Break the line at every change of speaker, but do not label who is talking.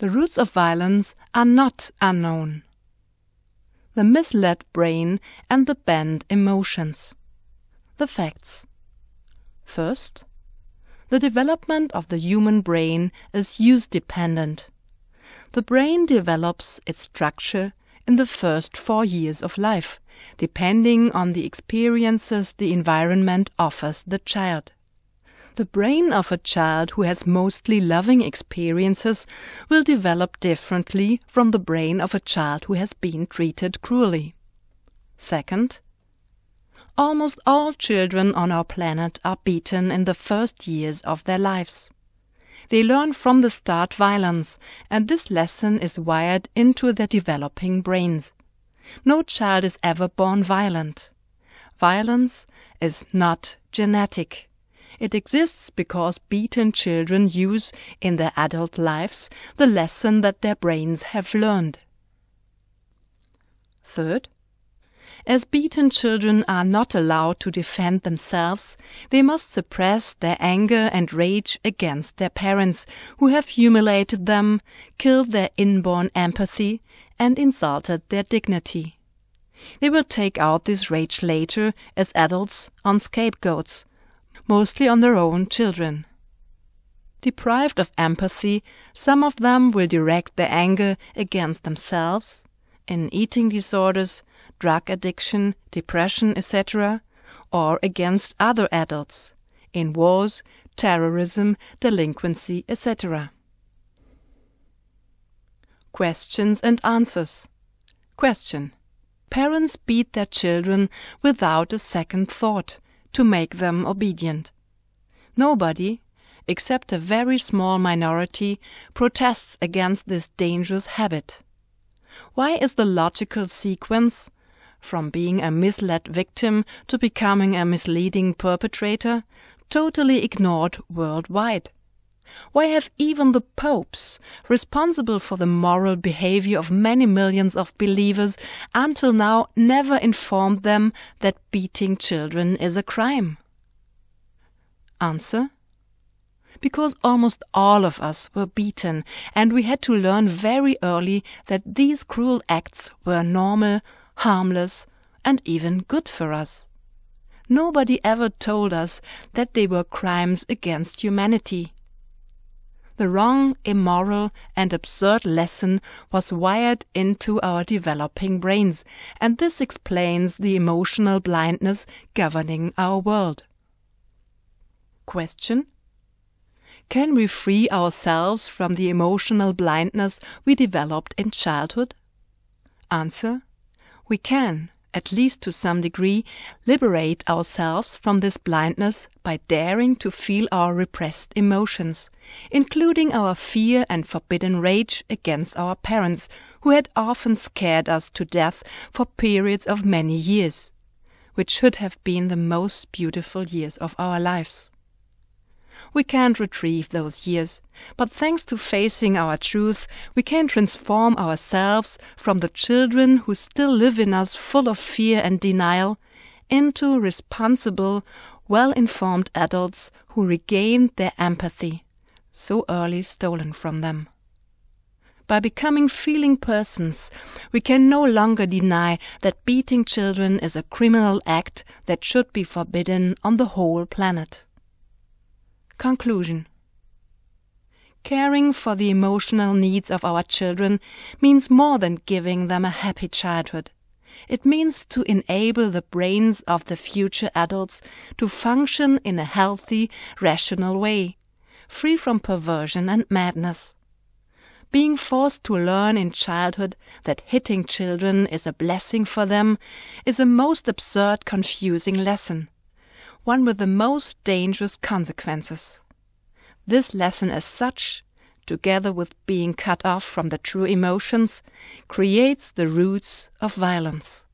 The roots of violence are not unknown. The misled brain and the bent emotions. The facts. First, the development of the human brain is use-dependent. The brain develops its structure in the first 4 years of life, depending on the experiences the environment offers the child. The brain of a child who has mostly loving experiences will develop differently from the brain of a child who has been treated cruelly. Second, almost all children on our planet are beaten in the first years of their lives. They learn from the start violence, and this lesson is wired into their developing brains. No child is ever born violent. Violence is not genetic. It exists because beaten children use, in their adult lives, the lesson that their brains have learned. Third, as beaten children are not allowed to defend themselves, they must suppress their anger and rage against their parents, who have humiliated them, killed their inborn empathy, and insulted their dignity. They will take out this rage later, as adults, on scapegoats, mostly on their own children. Deprived of empathy, some of them will direct their anger against themselves, in eating disorders, drug addiction, depression, etc., or against other adults, in wars, terrorism, delinquency, etc. Questions and answers. Question. Parents beat their children without a second thought, to make them obedient. Nobody, except a very small minority, protests against this dangerous habit. Why is the logical sequence, from being a misled victim to becoming a misleading perpetrator, totally ignored worldwide? Why have even the popes, responsible for the moral behavior of many millions of believers, until now never informed them that beating children is a crime? Answer: because almost all of us were beaten, and we had to learn very early that these cruel acts were normal, harmless, and even good for us. Nobody ever told us that they were crimes against humanity. The wrong, immoral, and absurd lesson was wired into our developing brains, and this explains the emotional blindness governing our world. Question: can we free ourselves from the emotional blindness we developed in childhood? Answer: we can, at least to some degree, liberate ourselves from this blindness by daring to feel our repressed emotions, including our fear and forbidden rage against our parents, who had often scared us to death for periods of many years, which should have been the most beautiful years of our lives. We can't retrieve those years, but thanks to facing our truth, we can transform ourselves from the children who still live in us full of fear and denial into responsible, well-informed adults who regain their empathy, so early stolen from them. By becoming feeling persons, we can no longer deny that beating children is a criminal act that should be forbidden on the whole planet. Conclusion. Caring for the emotional needs of our children means more than giving them a happy childhood. It means to enable the brains of the future adults to function in a healthy, rational way, free from perversion and madness. Being forced to learn in childhood that hitting children is a blessing for them is a most absurd, confusing lesson, one with the most dangerous consequences. This lesson as such, together with being cut off from the true emotions, creates the roots of violence.